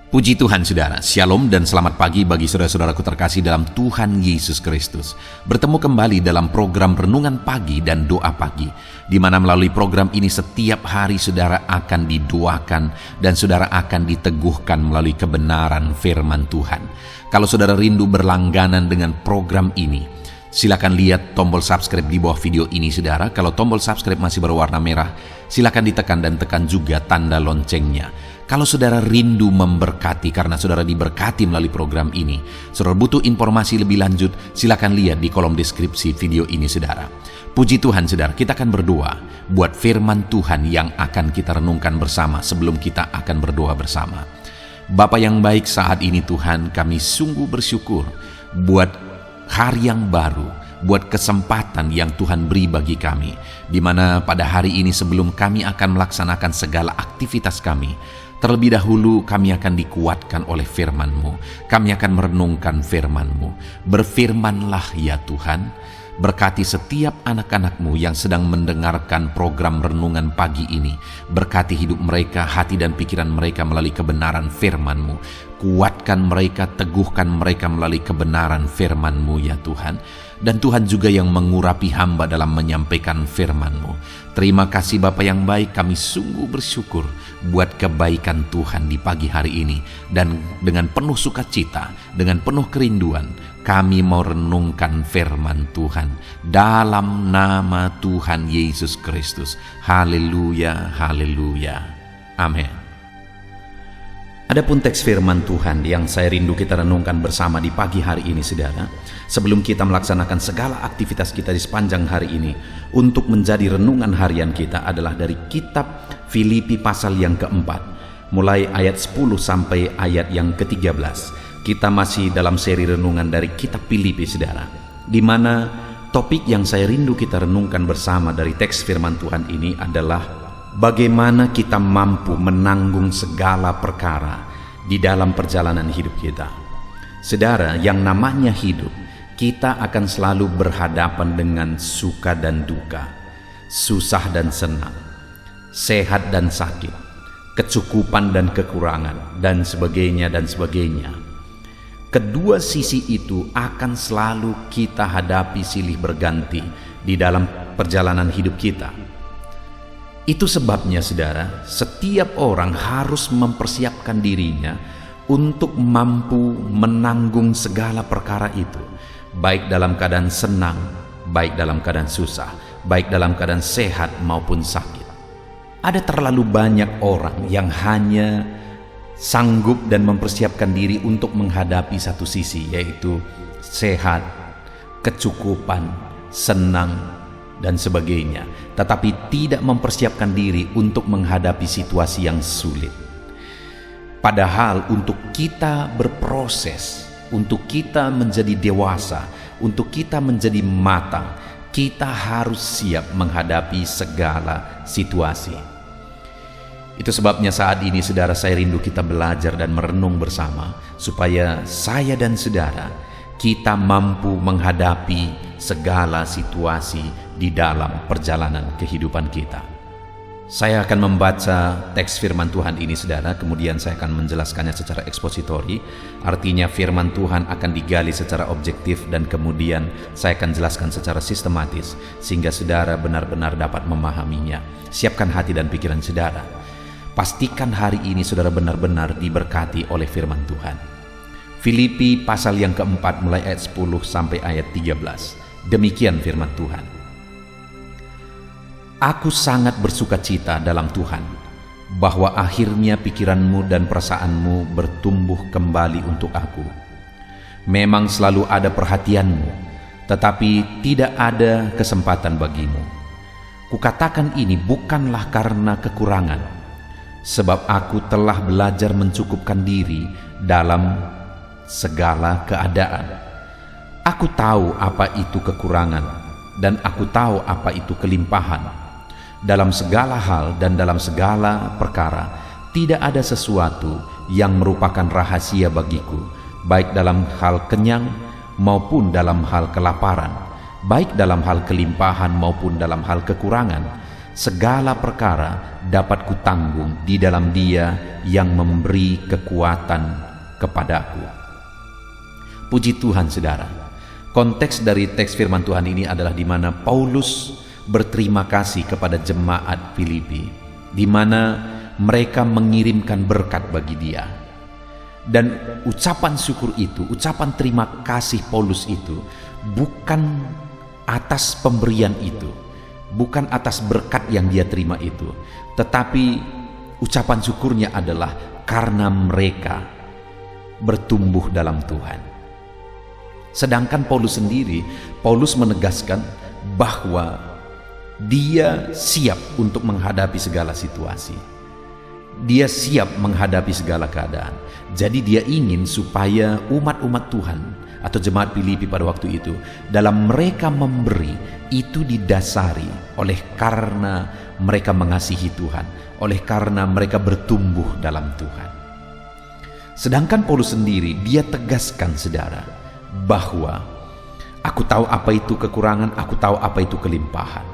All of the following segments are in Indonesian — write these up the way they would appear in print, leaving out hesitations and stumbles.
Puji Tuhan saudara, Shalom dan selamat pagi bagi saudara-saudaraku terkasih dalam Tuhan Yesus Kristus. Bertemu kembali dalam program Renungan Pagi dan Doa Pagi, di mana melalui program ini setiap hari saudara akan didoakan dan saudara akan diteguhkan melalui kebenaran firman Tuhan. Kalau saudara rindu berlangganan dengan program ini, silakan lihat tombol subscribe di bawah video ini saudara. Kalau tombol subscribe masih berwarna merah, silakan ditekan dan tekan juga tanda loncengnya. Kalau saudara rindu memberkati karena saudara diberkati melalui program ini, saudara butuh informasi lebih lanjut, silakan lihat di kolom deskripsi video ini saudara. Puji Tuhan saudara, kita akan berdoa buat firman Tuhan yang akan kita renungkan bersama sebelum kita akan berdoa bersama. Bapa yang baik, saat ini Tuhan kami sungguh bersyukur buat hari yang baru, buat kesempatan yang Tuhan beri bagi kami, di mana pada hari ini sebelum kami akan melaksanakan segala aktivitas kami, terlebih dahulu kami akan dikuatkan oleh firman-Mu. Kami akan merenungkan firman-Mu. Berfirmanlah ya Tuhan, berkati setiap anak-anak-Mu yang sedang mendengarkan program Renungan Pagi ini. Berkati hidup mereka, hati dan pikiran mereka melalui kebenaran firman-Mu. Kuatkan mereka, teguhkan mereka melalui kebenaran firman-Mu ya Tuhan. Dan Tuhan juga yang mengurapi hamba dalam menyampaikan firman-Mu. Terima kasih Bapa yang baik, kami sungguh bersyukur buat kebaikan Tuhan di pagi hari ini. Dan dengan penuh sukacita, dengan penuh kerinduan, kami mau renungkan firman Tuhan dalam nama Tuhan Yesus Kristus. Haleluya, haleluya. Amin. Adapun teks firman Tuhan yang saya rindu kita renungkan bersama di pagi hari ini saudara, sebelum kita melaksanakan segala aktivitas kita di sepanjang hari ini, untuk menjadi renungan harian kita adalah dari kitab Filipi pasal yang keempat, mulai ayat 10 sampai ayat yang ke-13. Kita masih dalam seri renungan dari kitab Filipi saudara, di mana topik yang saya rindu kita renungkan bersama dari teks firman Tuhan ini adalah bagaimana kita mampu menanggung segala perkara di dalam perjalanan hidup kita. Saudara, yang namanya hidup, kita akan selalu berhadapan dengan suka dan duka, susah dan senang, sehat dan sakit, kecukupan dan kekurangan, dan sebagainya dan sebagainya. Kedua sisi itu akan selalu kita hadapi silih berganti di dalam perjalanan hidup kita. Itu sebabnya saudara, setiap orang harus mempersiapkan dirinya untuk mampu menanggung segala perkara itu, baik dalam keadaan senang, baik dalam keadaan susah, baik dalam keadaan sehat maupun sakit. Ada terlalu banyak orang yang hanya sanggup dan mempersiapkan diri untuk menghadapi satu sisi, yaitu sehat, kecukupan, senang, dan sebagainya, tetapi tidak mempersiapkan diri untuk menghadapi situasi yang sulit. Padahal untuk kita berproses, untuk kita menjadi dewasa, untuk kita menjadi matang, kita harus siap menghadapi segala situasi. Itu sebabnya saat ini saudara, saya rindu kita belajar dan merenung bersama, supaya saya dan saudara kita mampu menghadapi segala situasi di dalam perjalanan kehidupan kita. Saya akan membaca teks firman Tuhan ini saudara, kemudian saya akan menjelaskannya secara ekspositori. Artinya firman Tuhan akan digali secara objektif dan kemudian saya akan jelaskan secara sistematis sehingga saudara benar-benar dapat memahaminya. Siapkan hati dan pikiran saudara. Pastikan hari ini saudara benar-benar diberkati oleh firman Tuhan. Filipi pasal yang keempat mulai ayat 10 sampai ayat 13. Demikian firman Tuhan. Aku sangat bersukacita dalam Tuhan, bahwa akhirnya pikiranmu dan perasaanmu bertumbuh kembali untuk aku. Memang selalu ada perhatianmu, tetapi tidak ada kesempatan bagimu. Kukatakan ini bukanlah karena kekurangan, sebab aku telah belajar mencukupkan diri dalam segala keadaan. Aku tahu apa itu kekurangan, dan aku tahu apa itu kelimpahan. Dalam segala hal dan dalam segala perkara, tidak ada sesuatu yang merupakan rahasia bagiku, baik dalam hal kenyang maupun dalam hal kelaparan, baik dalam hal kelimpahan maupun dalam hal kekurangan. segala perkara dapat kutanggung di dalam Dia yang memberi kekuatan kepadaku. Puji Tuhan saudara. Konteks dari teks firman Tuhan ini adalah di mana Paulus berterima kasih kepada jemaat Filipi, di mana mereka mengirimkan berkat bagi dia. Dan ucapan syukur itu, ucapan terima kasih Paulus itu bukan atas pemberian itu, bukan atas berkat yang dia terima itu, tetapi ucapan syukurnya adalah karena mereka bertumbuh dalam Tuhan. Sedangkan Paulus sendiri, Paulus menegaskan bahwa dia siap untuk menghadapi segala situasi. Dia siap menghadapi segala keadaan. Jadi dia ingin supaya umat-umat Tuhan atau jemaat Filipi pada waktu itu, dalam mereka memberi, itu didasari oleh karena mereka mengasihi Tuhan, oleh karena mereka bertumbuh dalam Tuhan. Sedangkan Paulus sendiri, dia tegaskan saudara, bahwa aku tahu apa itu kekurangan, aku tahu apa itu kelimpahan.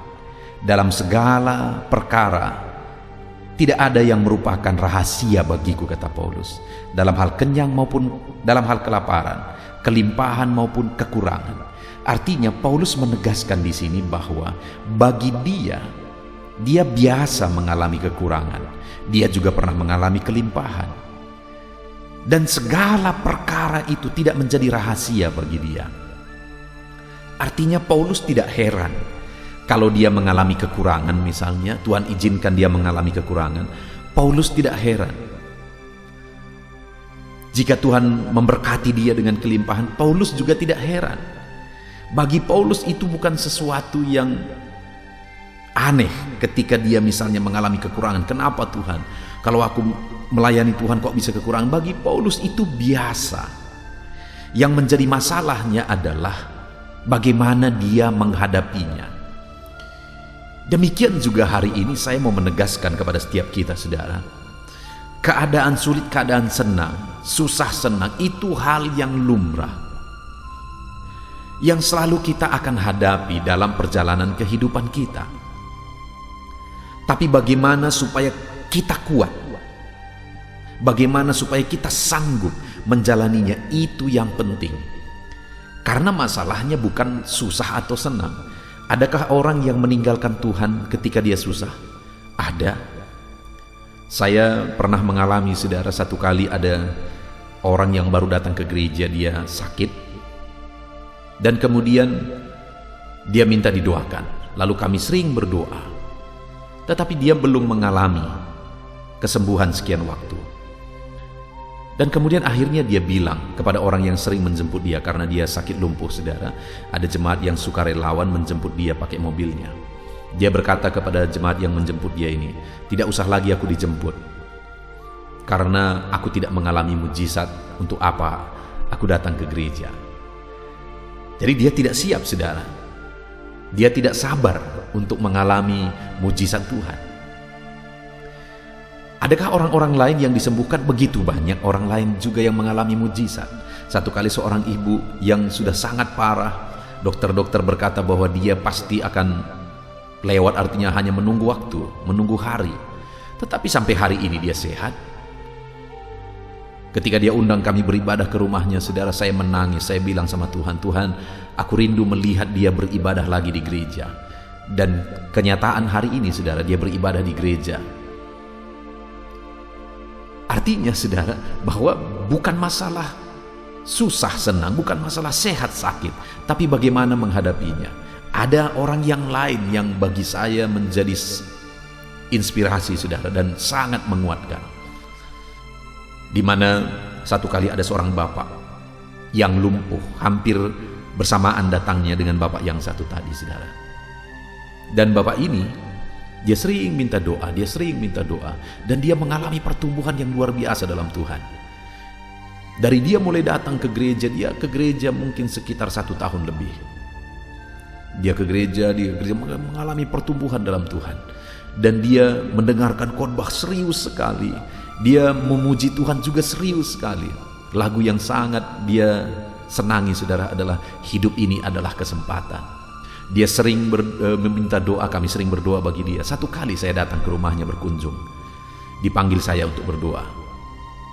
Dalam segala perkara tidak ada yang merupakan rahasia bagiku, kata Paulus. Dalam hal kenyang maupun dalam hal kelaparan, kelimpahan maupun kekurangan. Artinya Paulus menegaskan di sini bahwa bagi dia biasa mengalami kekurangan. Dia juga pernah mengalami kelimpahan. Dan segala perkara itu tidak menjadi rahasia bagi dia. Artinya Paulus tidak heran kalau dia mengalami kekurangan, misalnya Tuhan izinkan dia mengalami kekurangan. Paulus tidak heran jika Tuhan memberkati dia dengan kelimpahan. Paulus juga tidak heran. Bagi Paulus itu bukan sesuatu yang aneh ketika dia misalnya mengalami kekurangan. Kenapa Tuhan? Kalau aku melayani Tuhan kok bisa kekurangan? Bagi Paulus itu biasa. Yang menjadi masalahnya adalah bagaimana dia menghadapinya. Demikian juga hari ini saya mau menegaskan kepada setiap kita saudara. Keadaan sulit, keadaan senang, susah senang, itu hal yang lumrah, yang selalu kita akan hadapi dalam perjalanan kehidupan kita. Tapi bagaimana supaya kita kuat, bagaimana supaya kita sanggup menjalaninya, itu yang penting. Karena masalahnya bukan susah atau senang. Adakah orang yang meninggalkan Tuhan ketika dia susah? Ada. Saya pernah mengalami saudara, satu kali ada orang yang baru datang ke gereja, dia sakit, dan kemudian dia minta didoakan. Lalu kami sering berdoa, tetapi dia belum mengalami kesembuhan sekian waktu. Dan kemudian akhirnya dia bilang kepada orang yang sering menjemput dia, karena dia sakit lumpuh saudara. Ada jemaat yang sukarelawan menjemput dia pakai mobilnya. Dia berkata kepada jemaat yang menjemput dia ini, tidak usah lagi aku dijemput, karena aku tidak mengalami mujizat. Untuk apa aku datang ke gereja? Jadi dia tidak siap saudara. Dia tidak sabar untuk mengalami mujizat Tuhan. Adakah orang-orang lain yang disembuhkan? Begitu banyak orang lain juga yang mengalami mujizat. Satu kali seorang ibu yang sudah sangat parah, dokter-dokter berkata bahwa dia pasti akan lewat, artinya hanya menunggu waktu, menunggu hari. Tetapi sampai hari ini dia sehat. Ketika dia undang kami beribadah ke rumahnya, saudara, saya menangis. Saya bilang sama Tuhan, Tuhan, aku rindu melihat dia beribadah lagi di gereja. Dan kenyataan hari ini saudara, dia beribadah di gereja. Artinya saudara, bahwa bukan masalah susah senang, bukan masalah sehat sakit, tapi bagaimana menghadapinya. Ada orang yang lain yang bagi saya menjadi inspirasi saudara dan sangat menguatkan. Di mana satu kali ada seorang bapak yang lumpuh, hampir bersamaan datangnya dengan bapak yang satu tadi saudara. Dan bapak ini dia sering minta doa, dan dia mengalami pertumbuhan yang luar biasa dalam Tuhan. Dari dia mulai datang ke gereja, dia ke gereja mungkin sekitar 1 tahun lebih. Dia ke gereja mengalami pertumbuhan dalam Tuhan. Dan dia mendengarkan khotbah serius sekali. Dia memuji Tuhan juga serius sekali. Lagu yang sangat dia senangi saudara adalah Hidup Ini Adalah Kesempatan. Dia sering meminta doa, kami sering berdoa bagi dia. Satu kali saya datang ke rumahnya berkunjung, dipanggil saya untuk berdoa.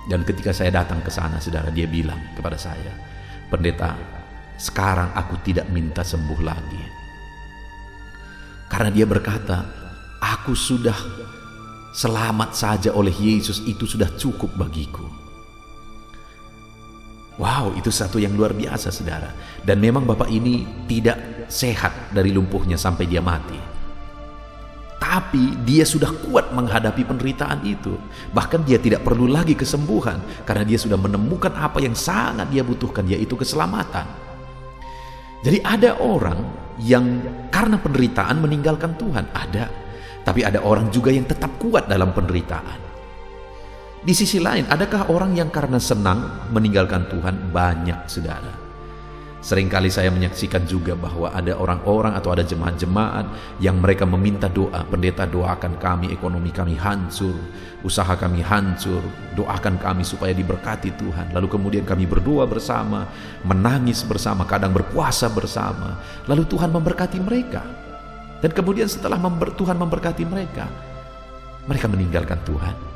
Dan ketika saya datang ke sana, saudara, dia bilang kepada saya, "Pendeta, sekarang aku tidak minta sembuh lagi." Karena dia berkata, "Aku sudah selamat saja oleh Yesus, itu sudah cukup bagiku." Wow, itu satu yang luar biasa, saudara. Dan memang bapak ini tidak sehat dari lumpuhnya sampai dia mati. Tapi dia sudah kuat menghadapi penderitaan itu. Bahkan dia tidak perlu lagi kesembuhan, karena dia sudah menemukan apa yang sangat dia butuhkan, yaitu keselamatan. Jadi ada orang yang karena penderitaan meninggalkan Tuhan, ada. Tapi ada orang juga yang tetap kuat dalam penderitaan. Di sisi lain, adakah orang yang karena senang meninggalkan Tuhan? Banyak, saudara. Seringkali saya menyaksikan juga bahwa ada orang-orang atau ada jemaat-jemaat yang mereka meminta doa, "Pendeta, doakan kami, ekonomi kami hancur, usaha kami hancur, doakan kami supaya diberkati Tuhan." Lalu kemudian kami berdoa bersama, menangis bersama, kadang berpuasa bersama. Lalu Tuhan memberkati mereka. Dan kemudian setelah Tuhan memberkati mereka, mereka meninggalkan Tuhan.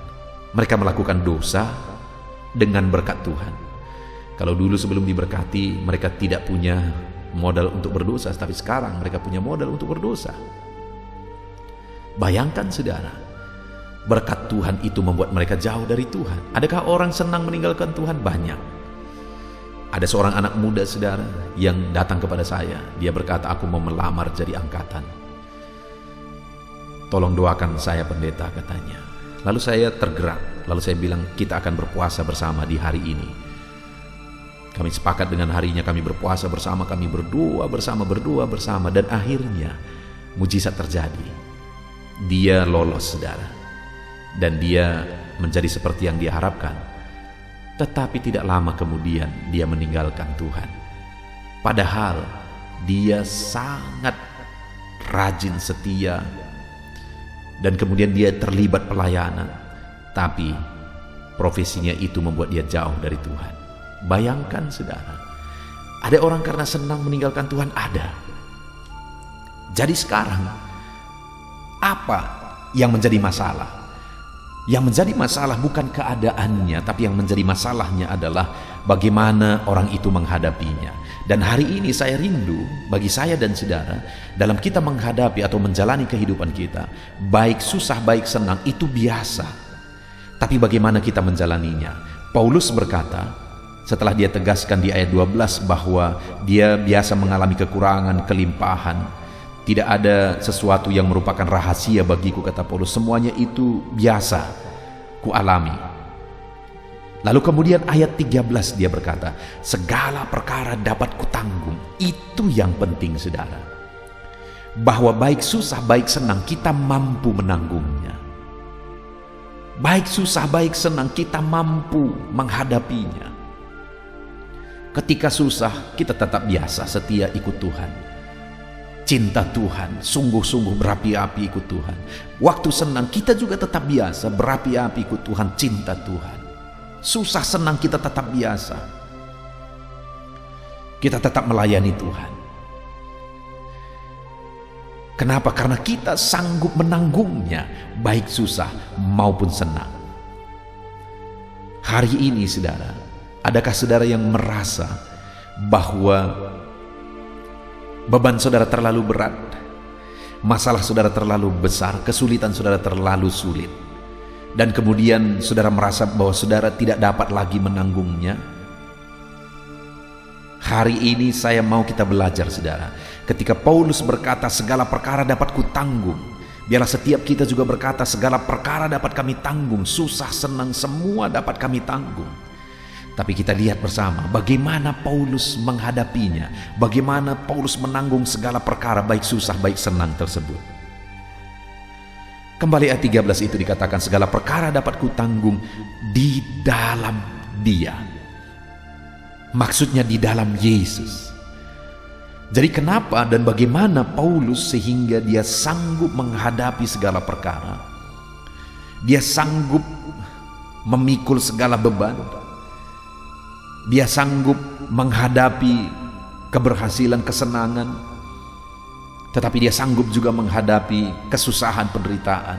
Mereka melakukan dosa dengan berkat Tuhan. Kalau dulu sebelum diberkati, mereka tidak punya modal untuk berdosa, tapi sekarang mereka punya modal untuk berdosa. Bayangkan, saudara, berkat Tuhan itu membuat mereka jauh dari Tuhan. Adakah orang senang meninggalkan Tuhan? Banyak. Ada seorang anak muda, saudara, yang datang kepada saya. Dia berkata, "Aku mau melamar jadi angkatan. Tolong doakan saya, pendeta," katanya. Lalu saya tergerak, lalu saya bilang, "Kita akan berpuasa bersama di hari ini." Kami sepakat dengan harinya, kami berpuasa bersama, kami berdoa bersama, dan akhirnya mujizat terjadi. Dia lolos, saudara, dan dia menjadi seperti yang dia harapkan. Tetapi tidak lama kemudian dia meninggalkan Tuhan. Padahal dia sangat rajin, setia, dan kemudian dia terlibat pelayanan, tapi profesinya itu membuat dia jauh dari Tuhan. Bayangkan, saudara, ada orang karena senang meninggalkan Tuhan, ada. Jadi sekarang apa yang menjadi masalah? Yang menjadi masalah bukan keadaannya, tapi yang menjadi masalahnya adalah bagaimana orang itu menghadapinya. Dan hari ini saya rindu bagi saya dan saudara, dalam kita menghadapi atau menjalani kehidupan kita, baik susah baik senang, itu biasa. Tapi bagaimana kita menjalaninya? Paulus berkata, setelah dia tegaskan di ayat 12 bahwa dia biasa mengalami kekurangan, kelimpahan, tidak ada sesuatu yang merupakan rahasia bagiku, kata Paulus, semuanya itu biasa ku alami. Lalu kemudian ayat 13 dia berkata, segala perkara dapat kutanggung. Itu yang penting, saudara, bahwa baik susah baik senang kita mampu menanggungnya. Baik susah baik senang kita mampu menghadapinya. Ketika susah kita tetap biasa setia ikut Tuhan, cinta Tuhan, sungguh-sungguh berapi-api ikut Tuhan. Waktu senang kita juga tetap biasa berapi-api ikut Tuhan, cinta Tuhan. Susah senang kita tetap biasa, kita tetap melayani Tuhan. Kenapa? Karena kita sanggup menanggungnya, baik susah maupun senang. Hari ini, saudara, adakah saudara yang merasa bahwa beban saudara terlalu berat, masalah saudara terlalu besar, kesulitan saudara terlalu sulit, dan kemudian saudara merasa bahwa saudara tidak dapat lagi menanggungnya? Hari ini saya mau kita belajar, saudara. Ketika Paulus berkata segala perkara dapat kutanggung, biarlah setiap kita juga berkata segala perkara dapat kami tanggung. Susah senang semua dapat kami tanggung. Tapi kita lihat bersama bagaimana Paulus menghadapinya, bagaimana Paulus menanggung segala perkara baik susah baik senang tersebut. Kembali ayat 13 itu dikatakan segala perkara dapat kutanggung di dalam Dia. Maksudnya di dalam Yesus. Jadi kenapa dan bagaimana Paulus sehingga dia sanggup menghadapi segala perkara? Dia sanggup memikul segala beban. Dia sanggup menghadapi keberhasilan, kesenangan. tetapi dia sanggup juga menghadapi kesusahan, penderitaan.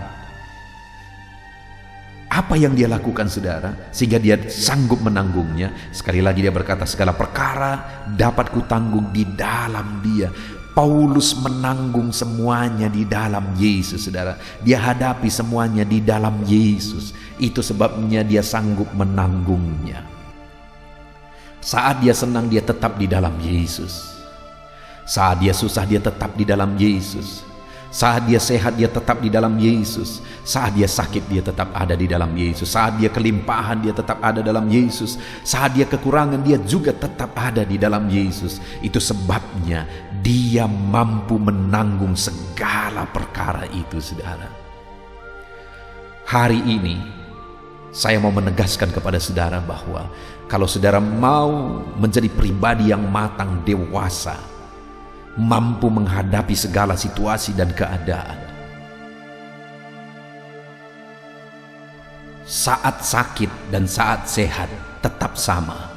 Apa yang dia lakukan, saudara, sehingga dia sanggup menanggungnya? Sekali lagi dia berkata, segala perkara dapat kutanggung di dalam Dia. Paulus menanggung semuanya di dalam Yesus, saudara. Dia hadapi semuanya di dalam Yesus. Itu sebabnya dia sanggup menanggungnya. Saat dia senang, dia tetap di dalam Yesus. Saat dia susah, dia tetap di dalam Yesus. Saat dia sehat, dia tetap di dalam Yesus. Saat dia sakit, dia tetap ada di dalam Yesus. Saat dia kelimpahan, dia tetap ada dalam Yesus. Saat dia kekurangan, dia juga tetap ada di dalam Yesus. Itu sebabnya dia mampu menanggung segala perkara itu, saudara. Hari ini saya mau menegaskan kepada saudara bahwa kalau saudara mau menjadi pribadi yang matang, dewasa, mampu menghadapi segala situasi dan keadaan, saat sakit dan saat sehat tetap sama,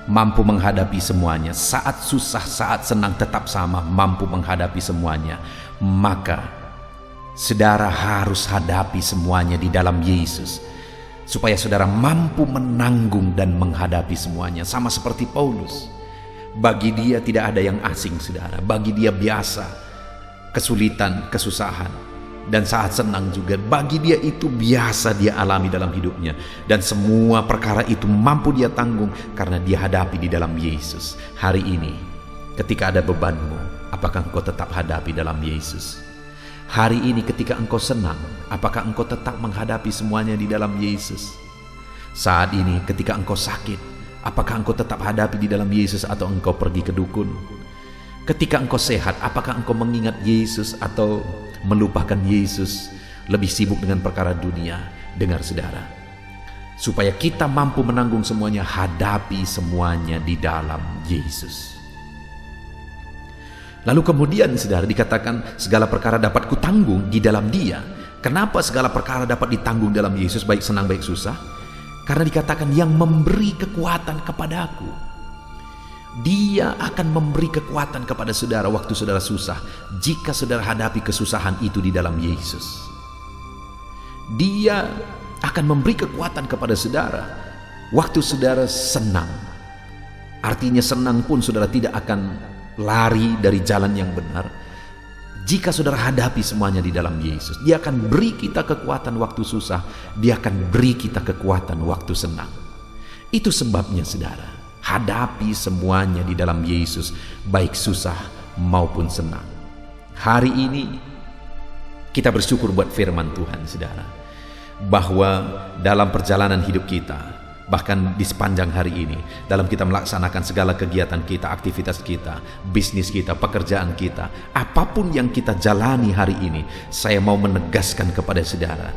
mampu menghadapi semuanya. Saat susah, saat senang tetap sama, mampu menghadapi semuanya. Maka saudara harus hadapi semuanya di dalam Yesus, supaya saudara mampu menanggung dan menghadapi semuanya. Sama seperti Paulus, bagi dia tidak ada yang asing, saudara. Bagi dia biasa kesulitan, kesusahan, dan saat senang juga. Bagi dia itu biasa dia alami dalam hidupnya. Dan semua perkara itu mampu dia tanggung karena dia hadapi di dalam Yesus. Hari ini ketika ada bebanmu, apakah engkau tetap hadapi dalam Yesus? Hari ini ketika engkau senang, apakah engkau tetap menghadapi semuanya di dalam Yesus? Saat ini ketika engkau sakit, apakah engkau tetap hadapi di dalam Yesus atau engkau pergi ke dukun? Ketika engkau sehat, apakah engkau mengingat Yesus atau melupakan Yesus, lebih sibuk dengan perkara dunia? Dengar, saudara, supaya kita mampu menanggung semuanya, hadapi semuanya di dalam Yesus. Lalu kemudian, saudara, dikatakan segala perkara dapat kutanggung di dalam Dia. Kenapa segala perkara dapat ditanggung dalam Yesus, baik senang baik susah? Karena dikatakan yang memberi kekuatan kepadaku. Dia akan memberi kekuatan kepada saudara waktu saudara susah, jika saudara hadapi kesusahan itu di dalam Yesus. Dia akan memberi kekuatan kepada saudara waktu saudara senang. Artinya senang pun saudara tidak akan lari dari jalan yang benar. Jika saudara hadapi semuanya di dalam Yesus, Dia akan beri kita kekuatan waktu susah. Dia akan beri kita kekuatan waktu senang. Itu sebabnya, saudara, hadapi semuanya di dalam Yesus, baik susah maupun senang. Hari ini kita bersyukur buat firman Tuhan, saudara, bahwa dalam perjalanan hidup kita, bahkan di sepanjang hari ini, dalam kita melaksanakan segala kegiatan kita, aktivitas kita, bisnis kita, pekerjaan kita, apapun yang kita jalani hari ini, saya mau menegaskan kepada saudara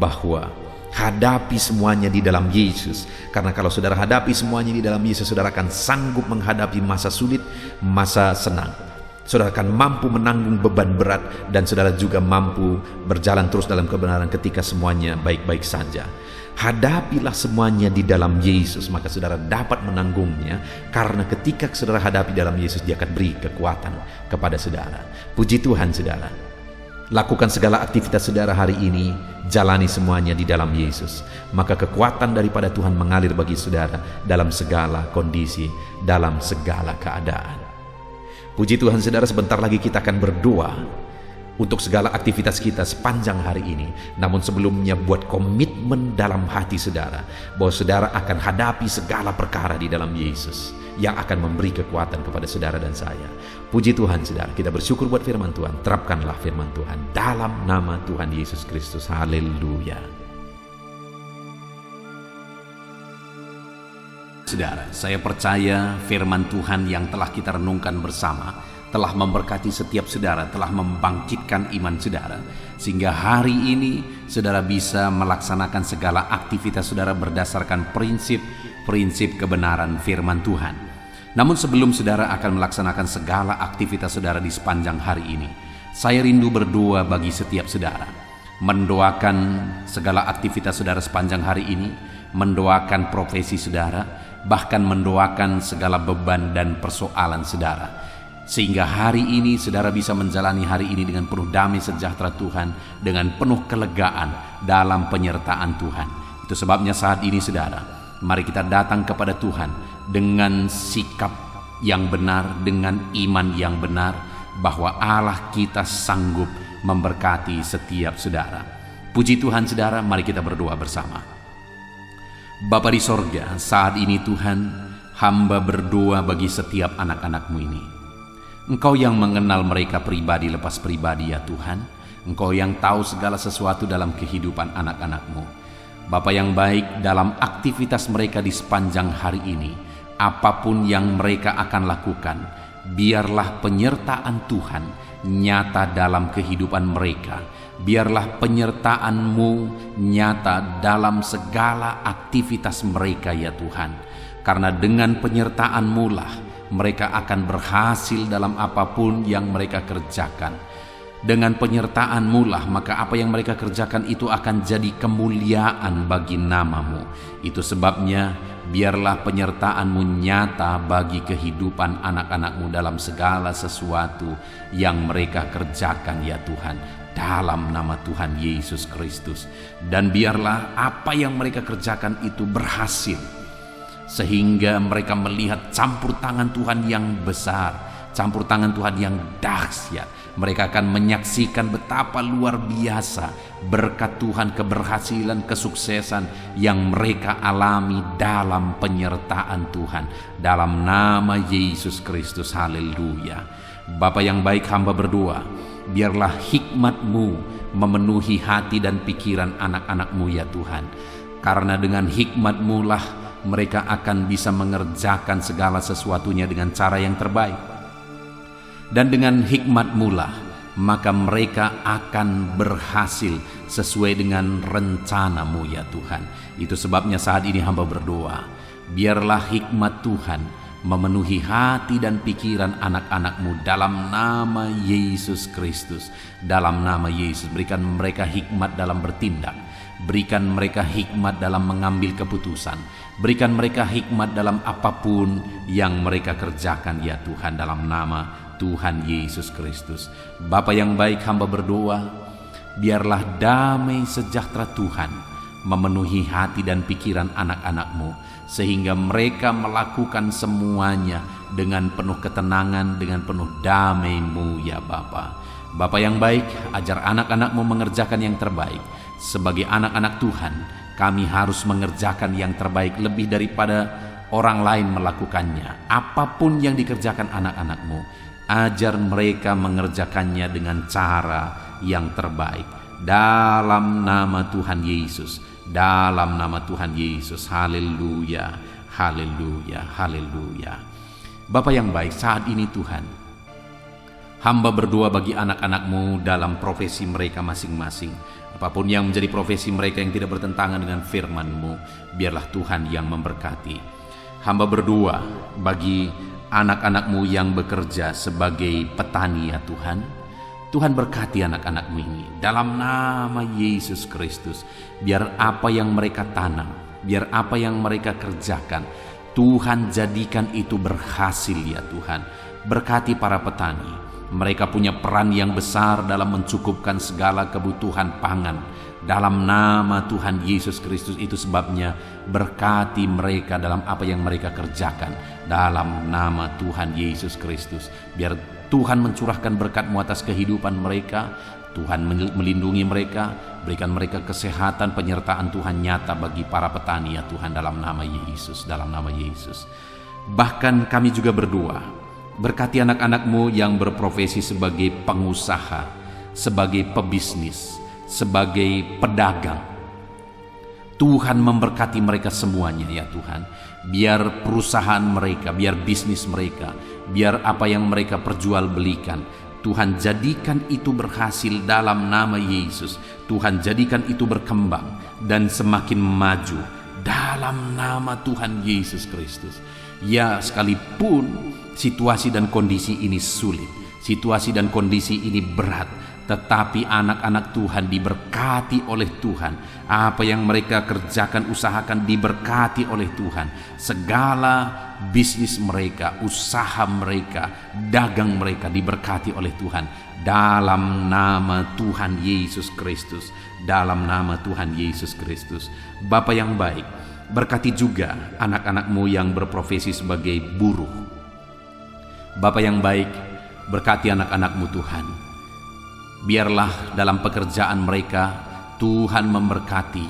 bahwa hadapi semuanya di dalam Yesus. Karena kalau saudara hadapi semuanya di dalam Yesus, saudara akan sanggup menghadapi masa sulit, masa senang. Saudara akan mampu menanggung beban berat, dan saudara juga mampu berjalan terus dalam kebenaran ketika semuanya baik-baik saja. Hadapilah semuanya di dalam Yesus, maka saudara dapat menanggungnya. Karena ketika saudara hadapi dalam Yesus, Dia akan beri kekuatan kepada saudara. Puji Tuhan, saudara. Lakukan segala aktivitas saudara hari ini, jalani semuanya di dalam Yesus. Maka kekuatan daripada Tuhan mengalir bagi saudara dalam segala kondisi, dalam segala keadaan. Puji Tuhan, saudara, sebentar lagi kita akan berdoa untuk segala aktivitas kita sepanjang hari ini. Namun sebelumnya, buat komitmen dalam hati saudara bahwa saudara akan hadapi segala perkara di dalam Yesus yang akan memberi kekuatan kepada saudara dan saya. Puji Tuhan, saudara, kita bersyukur buat firman Tuhan. Terapkanlah firman Tuhan dalam nama Tuhan Yesus Kristus. Haleluya. Saudara, saya percaya firman Tuhan yang telah kita renungkan bersama telah memberkati setiap saudara, telah membangkitkan iman saudara, sehingga hari ini saudara bisa melaksanakan segala aktivitas saudara berdasarkan prinsip kebenaran firman Tuhan. Namun sebelum saudara akan melaksanakan segala aktivitas saudara di sepanjang hari ini, saya rindu berdoa bagi setiap saudara, mendoakan segala aktivitas saudara sepanjang hari ini, mendoakan profesi saudara, bahkan mendoakan segala beban dan persoalan saudara. Sehingga hari ini saudara bisa menjalani hari ini dengan penuh damai sejahtera Tuhan, dengan penuh kelegaan dalam penyertaan Tuhan. Itu sebabnya saat ini saudara, mari kita datang kepada Tuhan dengan sikap yang benar, dengan iman yang benar, bahwa Allah kita sanggup memberkati setiap saudara. Puji Tuhan saudara, mari kita berdoa bersama. Bapa di sorga, saat ini Tuhan, hamba berdoa bagi setiap anak-anak-Mu ini. Engkau yang mengenal mereka pribadi lepas pribadi ya Tuhan. Engkau yang tahu segala sesuatu dalam kehidupan anak-anak-Mu. Bapa yang baik, dalam aktivitas mereka di sepanjang hari ini, apapun yang mereka akan lakukan, biarlah penyertaan Tuhan nyata dalam kehidupan mereka. Biarlah penyertaan-Mu nyata dalam segala aktivitas mereka ya Tuhan. Karena dengan penyertaan-Mu lah mereka akan berhasil dalam apapun yang mereka kerjakan. Dengan penyertaan-Mu lah maka apa yang mereka kerjakan itu akan jadi kemuliaan bagi nama-Mu. Itu sebabnya biarlah penyertaan-Mu nyata bagi kehidupan anak-anak-Mu dalam segala sesuatu yang mereka kerjakan ya Tuhan, dalam nama Tuhan Yesus Kristus. Dan biarlah apa yang mereka kerjakan itu berhasil, sehingga mereka melihat campur tangan Tuhan yang besar, campur tangan Tuhan yang dahsyat. Mereka akan menyaksikan betapa luar biasa berkat Tuhan, keberhasilan, kesuksesan yang mereka alami dalam penyertaan Tuhan. Dalam nama Yesus Kristus, haleluya. Bapa yang baik, hamba berdoa, biarlah hikmat-Mu memenuhi hati dan pikiran anak-anak-Mu ya Tuhan. Karena dengan hikmat-Mu lah mereka akan bisa mengerjakan segala sesuatunya dengan cara yang terbaik. Dan dengan hikmat-Mu lah maka mereka akan berhasil sesuai dengan rencana-Mu ya Tuhan. Itu sebabnya saat ini hamba berdoa, biarlah hikmat Tuhan memenuhi hati dan pikiran anak-anak-Mu dalam nama Yesus Kristus. Dalam nama Yesus, berikan mereka hikmat dalam bertindak, berikan mereka hikmat dalam mengambil keputusan, berikan mereka hikmat dalam apapun yang mereka kerjakan ya Tuhan, dalam nama Tuhan Yesus Kristus. Bapa yang baik, hamba berdoa, biarlah damai sejahtera Tuhan memenuhi hati dan pikiran anak-anak-Mu, sehingga mereka melakukan semuanya dengan penuh ketenangan, dengan penuh damai-Mu ya Bapa. Bapa yang baik, ajar anak-anak-Mu mengerjakan yang terbaik. Sebagai anak-anak Tuhan, kami harus mengerjakan yang terbaik lebih daripada orang lain melakukannya. Apapun yang dikerjakan anak-anak-Mu, ajar mereka mengerjakannya dengan cara yang terbaik. Dalam nama Tuhan Yesus, dalam nama Tuhan Yesus, haleluya, haleluya, haleluya. Bapa yang baik, saat ini Tuhan, hamba berdoa bagi anak-anak-Mu dalam profesi mereka masing-masing. Apapun yang menjadi profesi mereka yang tidak bertentangan dengan firman-Mu, biarlah Tuhan yang memberkati. Hamba berdoa bagi anak-anak-Mu yang bekerja sebagai petani ya Tuhan. Tuhan berkati anak-anak-Mu ini dalam nama Yesus Kristus. Biar apa yang mereka tanam, biar apa yang mereka kerjakan, Tuhan jadikan itu berhasil ya Tuhan. Berkati para petani. Mereka punya peran yang besar dalam mencukupkan segala kebutuhan pangan. Dalam nama Tuhan Yesus Kristus, itu sebabnya berkati mereka dalam apa yang mereka kerjakan. Dalam nama Tuhan Yesus Kristus, biar Tuhan mencurahkan berkat-Mu atas kehidupan mereka. Tuhan melindungi mereka, berikan mereka kesehatan, penyertaan Tuhan nyata bagi para petani ya Tuhan, dalam nama Yesus, dalam nama Yesus. Bahkan kami juga berdoa, berkati anak-anak-Mu yang berprofesi sebagai pengusaha, sebagai pebisnis, sebagai pedagang. Tuhan memberkati mereka semuanya ya Tuhan. Biar perusahaan mereka, biar bisnis mereka, biar apa yang mereka perjualbelikan, Tuhan jadikan itu berhasil dalam nama Yesus. Tuhan jadikan itu berkembang dan semakin maju dalam nama Tuhan Yesus Kristus. Ya, sekalipun situasi dan kondisi ini sulit, situasi dan kondisi ini berat, tetapi anak-anak Tuhan diberkati oleh Tuhan. Apa yang mereka kerjakan, usahakan, diberkati oleh Tuhan. Segala bisnis mereka, usaha mereka, dagang mereka diberkati oleh Tuhan. Dalam nama Tuhan Yesus Kristus. Dalam nama Tuhan Yesus Kristus. Bapa yang baik, berkati juga anak-anak-Mu yang berprofesi sebagai buruh. Bapa yang baik, berkati anak-anak-Mu Tuhan. Biarlah dalam pekerjaan mereka Tuhan memberkati,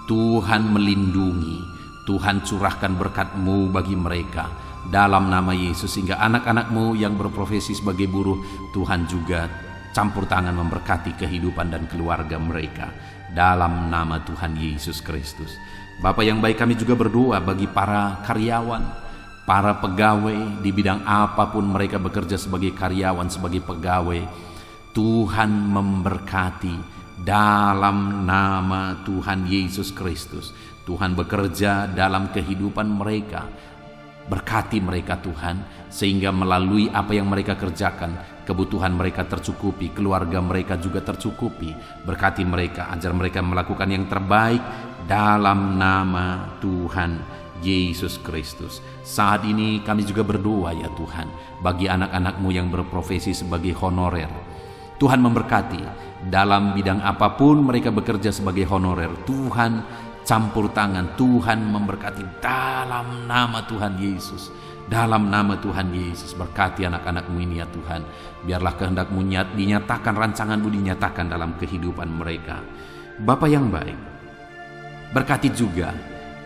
Tuhan melindungi, Tuhan curahkan berkat-Mu bagi mereka dalam nama Yesus, sehingga anak-anak-Mu yang berprofesi sebagai buruh, Tuhan juga campur tangan memberkati kehidupan dan keluarga mereka dalam nama Tuhan Yesus Kristus. Bapa yang baik, kami juga berdoa bagi para karyawan, para pegawai di bidang apapun mereka bekerja, sebagai karyawan, sebagai pegawai. Tuhan memberkati dalam nama Tuhan Yesus Kristus. Tuhan bekerja dalam kehidupan mereka. Berkati mereka Tuhan, sehingga melalui apa yang mereka kerjakan, kebutuhan mereka tercukupi, keluarga mereka juga tercukupi. Berkati mereka, ajar mereka melakukan yang terbaik dalam nama Tuhan Yesus Kristus. Saat ini kami juga berdoa ya Tuhan, bagi anak-anak-Mu yang berprofesi sebagai honorer. Tuhan memberkati dalam bidang apapun mereka bekerja sebagai honorer. Tuhan campur tangan, Tuhan memberkati dalam nama Tuhan Yesus. Dalam nama Tuhan Yesus, berkati anak-anak-Mu ini ya Tuhan. Biarlah kehendak-Mu dinyatakan, rancangan-Mu dinyatakan dalam kehidupan mereka. Bapa yang baik, berkati juga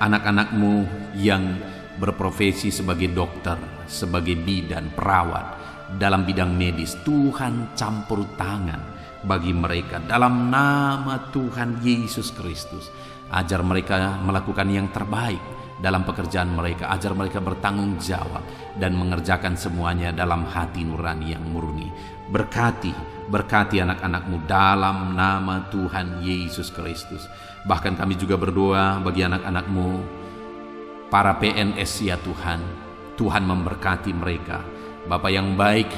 anak-anak-Mu yang berprofesi sebagai dokter, sebagai bidan, perawat, dalam bidang medis. Tuhan campur tangan bagi mereka dalam nama Tuhan Yesus Kristus. Ajar mereka melakukan yang terbaik dalam pekerjaan mereka. Ajar mereka bertanggung jawab dan mengerjakan semuanya dalam hati nurani yang murni. Berkati anak-anak-Mu dalam nama Tuhan Yesus Kristus. Bahkan kami juga berdoa bagi anak-anak-Mu, para PNS ya Tuhan. Tuhan memberkati mereka. Bapa yang baik,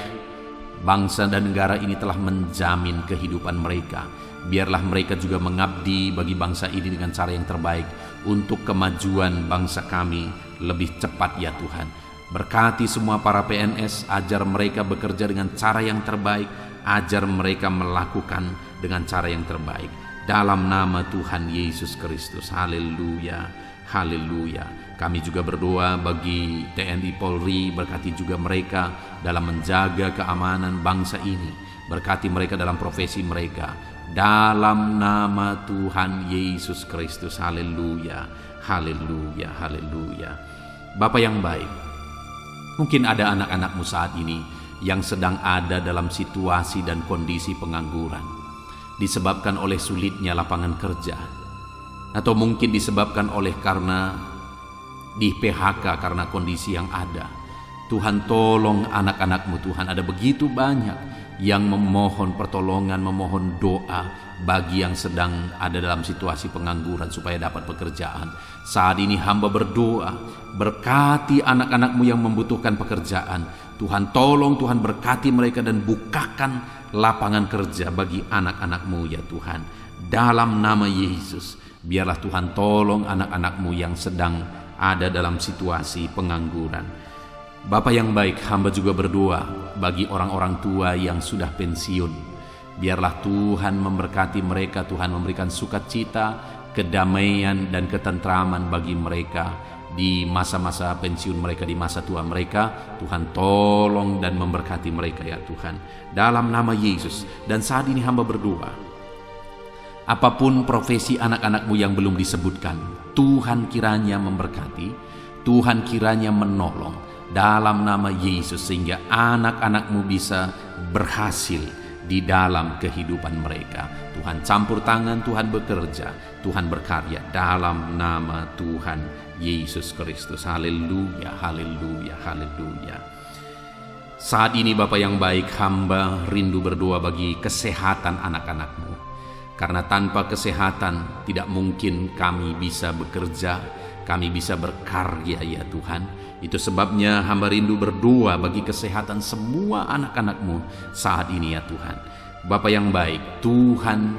bangsa dan negara ini telah menjamin kehidupan mereka. Biarlah mereka juga mengabdi bagi bangsa ini dengan cara yang terbaik, untuk kemajuan bangsa kami lebih cepat ya Tuhan. Berkati semua para PNS, ajar mereka bekerja dengan cara yang terbaik, ajar mereka melakukan dengan cara yang terbaik. Dalam nama Tuhan Yesus Kristus. Haleluya, haleluya. Kami juga berdoa bagi TNI Polri, berkati juga mereka dalam menjaga keamanan bangsa ini. Berkati mereka dalam profesi mereka. Dalam nama Tuhan Yesus Kristus. Haleluya, haleluya, haleluya. Bapa yang baik, mungkin ada anak-anak-Mu saat ini yang sedang ada dalam situasi dan kondisi pengangguran, disebabkan oleh sulitnya lapangan kerja, atau mungkin disebabkan oleh karena di PHK karena kondisi yang ada. Tuhan tolong anak-anak-Mu Tuhan. Ada begitu banyak yang memohon pertolongan, memohon doa bagi yang sedang ada dalam situasi pengangguran supaya dapat pekerjaan. Saat ini hamba berdoa, berkati anak-anak-Mu yang membutuhkan pekerjaan. Tuhan tolong, Tuhan berkati mereka dan bukakan lapangan kerja bagi anak-anak-Mu ya Tuhan. Dalam nama Yesus, biarlah Tuhan tolong anak-anak-Mu yang sedang ada dalam situasi pengangguran. Bapa yang baik, hamba juga berdoa bagi orang-orang tua yang sudah pensiun. Biarlah Tuhan memberkati mereka, Tuhan memberikan sukacita, kedamaian dan ketentraman bagi mereka di masa-masa pensiun mereka, di masa tua mereka. Tuhan tolong dan memberkati mereka ya Tuhan, dalam nama Yesus. Dan saat ini hamba berdoa, apapun profesi anak-anak-Mu yang belum disebutkan, Tuhan kiranya memberkati, Tuhan kiranya menolong dalam nama Yesus, sehingga anak-anak-Mu bisa berhasil di dalam kehidupan mereka. Tuhan campur tangan, Tuhan bekerja, Tuhan berkarya dalam nama Tuhan Yesus Kristus. Haleluya, haleluya, haleluya. Saat ini Bapa yang baik, hamba rindu berdoa bagi kesehatan anak-anak-Mu. Karena tanpa kesehatan tidak mungkin kami bisa bekerja, kami bisa berkarya ya Tuhan. Itu sebabnya hamba rindu berdoa bagi kesehatan semua anak-anak-Mu saat ini ya Tuhan. Bapa yang baik, Tuhan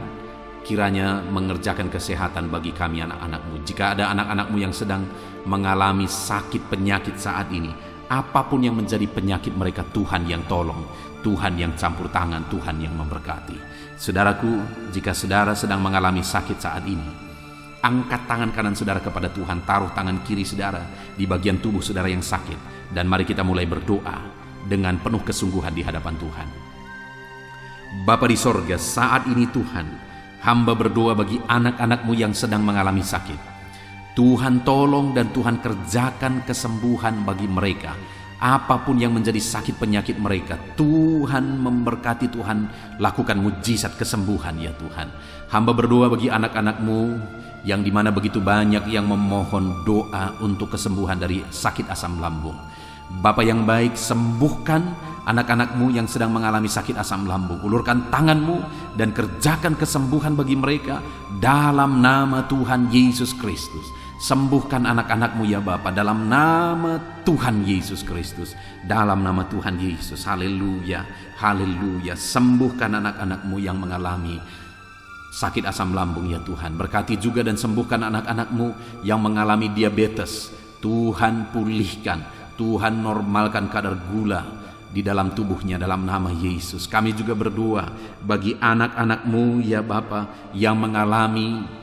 kiranya mengerjakan kesehatan bagi kami anak-anak-Mu. Jika ada anak-anak-Mu yang sedang mengalami sakit penyakit saat ini, apapun yang menjadi penyakit mereka, Tuhan yang tolong, Tuhan yang campur tangan, Tuhan yang memberkati. Saudaraku, jika saudara sedang mengalami sakit saat ini, angkat tangan kanan saudara kepada Tuhan, taruh tangan kiri saudara di bagian tubuh saudara yang sakit, dan mari kita mulai berdoa dengan penuh kesungguhan di hadapan Tuhan. Bapa di sorga, saat ini Tuhan, hamba berdoa bagi anak-anak-Mu yang sedang mengalami sakit. Tuhan tolong dan Tuhan kerjakan kesembuhan bagi mereka. Apapun yang menjadi sakit penyakit mereka, Tuhan memberkati, Tuhan lakukan mujizat kesembuhan ya Tuhan. Hamba berdoa bagi anak-anak-Mu yang dimana begitu banyak yang memohon doa untuk kesembuhan dari sakit asam lambung. Bapa yang baik, sembuhkan anak-anak-Mu yang sedang mengalami sakit asam lambung. Ulurkan tangan-Mu dan kerjakan kesembuhan bagi mereka dalam nama Tuhan Yesus Kristus. Sembuhkan anak-anak-Mu ya Bapa, dalam nama Tuhan Yesus Kristus. Dalam nama Tuhan Yesus, haleluya, haleluya. Sembuhkan anak-anak-Mu yang mengalami sakit asam lambung ya Tuhan. Berkati juga dan sembuhkan anak-anak-Mu yang mengalami diabetes. Tuhan pulihkan, Tuhan normalkan kadar gula di dalam tubuhnya dalam nama Yesus. Kami juga berdoa bagi anak-anak-Mu ya Bapa yang mengalami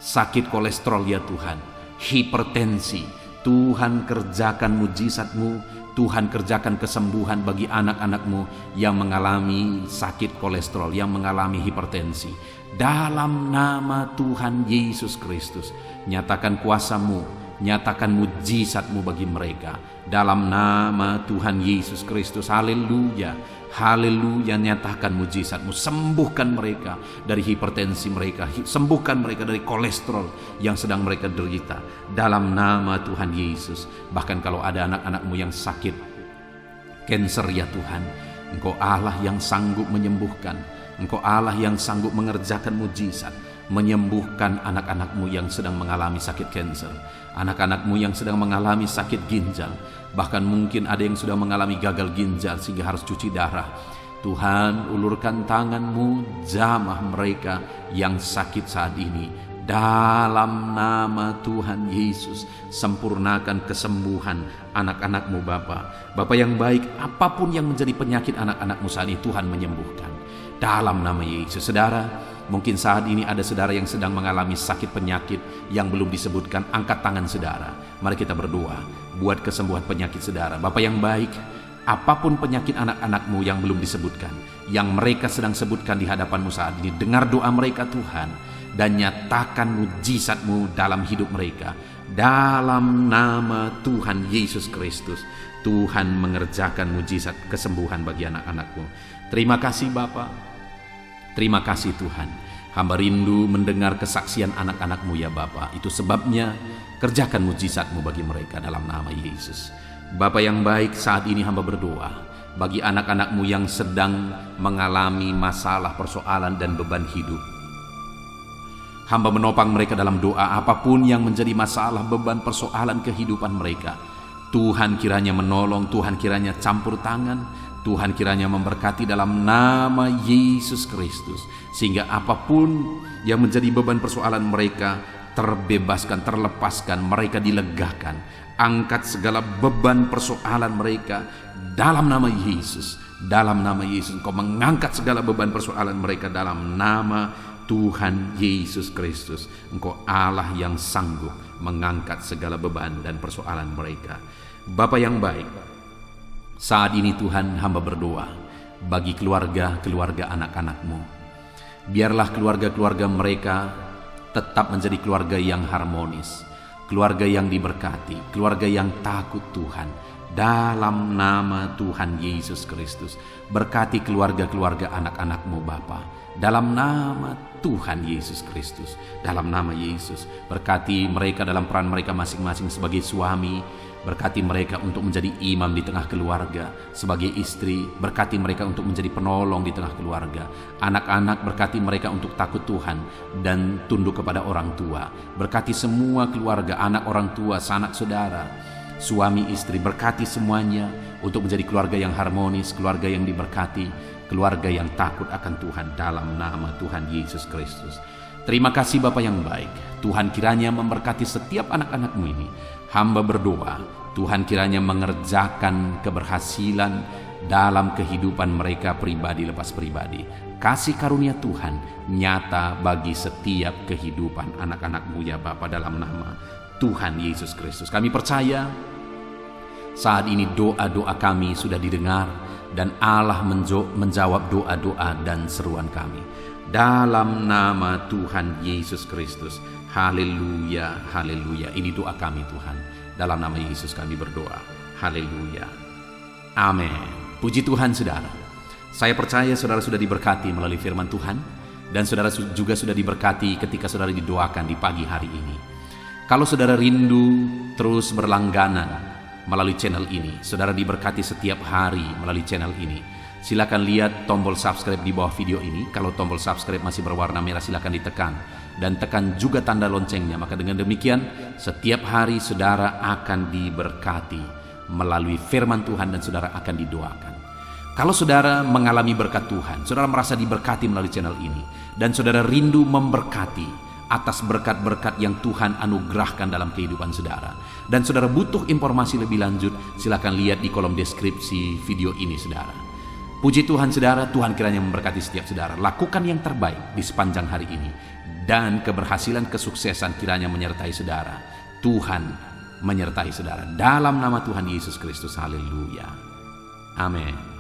sakit kolesterol ya Tuhan, hipertensi. Tuhan kerjakan mujizat-Mu, Tuhan kerjakan kesembuhan bagi anak-anak-Mu yang mengalami sakit kolesterol, yang mengalami hipertensi. Dalam nama Tuhan Yesus Kristus, nyatakan kuasa-Mu, nyatakan mujizat-Mu bagi mereka. Dalam nama Tuhan Yesus Kristus, haleluya, haleluya. Nyatakan mujizat-Mu, sembuhkan mereka dari hipertensi mereka, sembuhkan mereka dari kolesterol yang sedang mereka derita. Dalam nama Tuhan Yesus. Bahkan kalau ada anak-anak-Mu yang sakit kanker ya Tuhan, Engkau Allah yang sanggup menyembuhkan, Engkau Allah yang sanggup mengerjakan mujizat, menyembuhkan anak-anak-Mu yang sedang mengalami sakit kanker, anak-anak-Mu yang sedang mengalami sakit ginjal, bahkan mungkin ada yang sudah mengalami gagal ginjal sehingga harus cuci darah. Tuhan, ulurkan tangan-Mu, jamah mereka yang sakit saat ini. Dalam nama Tuhan Yesus, sempurnakan kesembuhan anak-anak-Mu Bapa. Bapa yang baik, apapun yang menjadi penyakit anak-anak-Mu saat ini, Tuhan menyembuhkan. Dalam nama Yesus. Saudara, mungkin saat ini ada saudara yang sedang mengalami sakit penyakit yang belum disebutkan. Angkat tangan saudara. Mari kita berdoa buat kesembuhan penyakit saudara. Bapa yang baik, apapun penyakit anak-anak-Mu yang belum disebutkan, yang mereka sedang sebutkan di hadapan-Mu saat ini, dengar doa mereka Tuhan, dan nyatakan mujizat-Mu dalam hidup mereka. Dalam nama Tuhan Yesus Kristus, Tuhan mengerjakan mujizat kesembuhan bagi anak-anak-Mu. Terima kasih Bapa. Terima kasih Tuhan. Hamba rindu mendengar kesaksian anak-anak-Mu ya Bapa. Itu sebabnya kerjakan mujizat-Mu bagi mereka dalam nama Yesus. Bapa yang baik, saat ini hamba berdoa bagi anak-anak-Mu yang sedang mengalami masalah, persoalan dan beban hidup. Hamba menopang mereka dalam doa apapun yang menjadi masalah, beban, persoalan kehidupan mereka. Tuhan kiranya menolong, Tuhan kiranya campur tangan, Tuhan kiranya memberkati dalam nama Yesus Kristus. Sehingga apapun yang menjadi beban persoalan mereka terbebaskan, terlepaskan, mereka dilegakan. Angkat segala beban persoalan mereka dalam nama Yesus. Dalam nama Yesus, Engkau mengangkat segala beban persoalan mereka dalam nama Tuhan Yesus Kristus. Engkau Allah yang sanggup mengangkat segala beban dan persoalan mereka. Bapa yang baik, saat ini Tuhan hamba berdoa bagi keluarga-keluarga anak-anak-Mu. Biarlah keluarga-keluarga mereka tetap menjadi keluarga yang harmonis, keluarga yang diberkati, keluarga yang takut Tuhan. Dalam nama Tuhan Yesus Kristus, berkati keluarga-keluarga anak-anak-Mu Bapa. Dalam nama Tuhan Yesus Kristus, dalam nama Yesus, berkati mereka dalam peran mereka masing-masing sebagai suami. Berkati mereka untuk menjadi imam di tengah keluarga, sebagai istri. Berkati mereka untuk menjadi penolong di tengah keluarga. Anak-anak, berkati mereka untuk takut Tuhan dan tunduk kepada orang tua. Berkati semua keluarga, anak orang tua, sanak saudara, suami istri, berkati semuanya untuk menjadi keluarga yang harmonis, keluarga yang diberkati, keluarga yang takut akan Tuhan dalam nama Tuhan Yesus Kristus. Terima kasih Bapa yang baik. Tuhan kiranya memberkati setiap anak-anak-Mu ini. Hamba berdoa, Tuhan kiranya mengerjakan keberhasilan dalam kehidupan mereka pribadi lepas pribadi. Kasih karunia Tuhan nyata bagi setiap kehidupan anak-anak-Mu ya Bapa, dalam nama Tuhan Yesus Kristus. Kami percaya saat ini doa-doa kami sudah didengar dan Allah menjawab doa-doa dan seruan kami. Dalam nama Tuhan Yesus Kristus. Haleluya, haleluya. Ini doa kami Tuhan. Dalam nama Yesus kami berdoa. Haleluya. Amin. Puji Tuhan saudara. Saya percaya saudara sudah diberkati melalui firman Tuhan. Dan saudara juga sudah diberkati ketika saudara didoakan di pagi hari ini. Kalau saudara rindu terus berlangganan melalui channel ini, saudara diberkati setiap hari melalui channel ini, silakan lihat tombol subscribe di bawah video ini. Kalau tombol subscribe masih berwarna merah, silakan ditekan dan tekan juga tanda loncengnya. Maka dengan demikian setiap hari saudara akan diberkati melalui firman Tuhan dan saudara akan didoakan. Kalau saudara mengalami berkat Tuhan, saudara merasa diberkati melalui channel ini, dan saudara rindu memberkati atas berkat-berkat yang Tuhan anugerahkan dalam kehidupan saudara, dan saudara butuh informasi lebih lanjut, silakan lihat di kolom deskripsi video ini saudara. Puji Tuhan saudara, Tuhan kiranya memberkati setiap saudara. Lakukan yang terbaik di sepanjang hari ini, dan keberhasilan kesuksesan kiranya menyertai saudara. Tuhan menyertai saudara dalam nama Tuhan Yesus Kristus. Haleluya. Amin.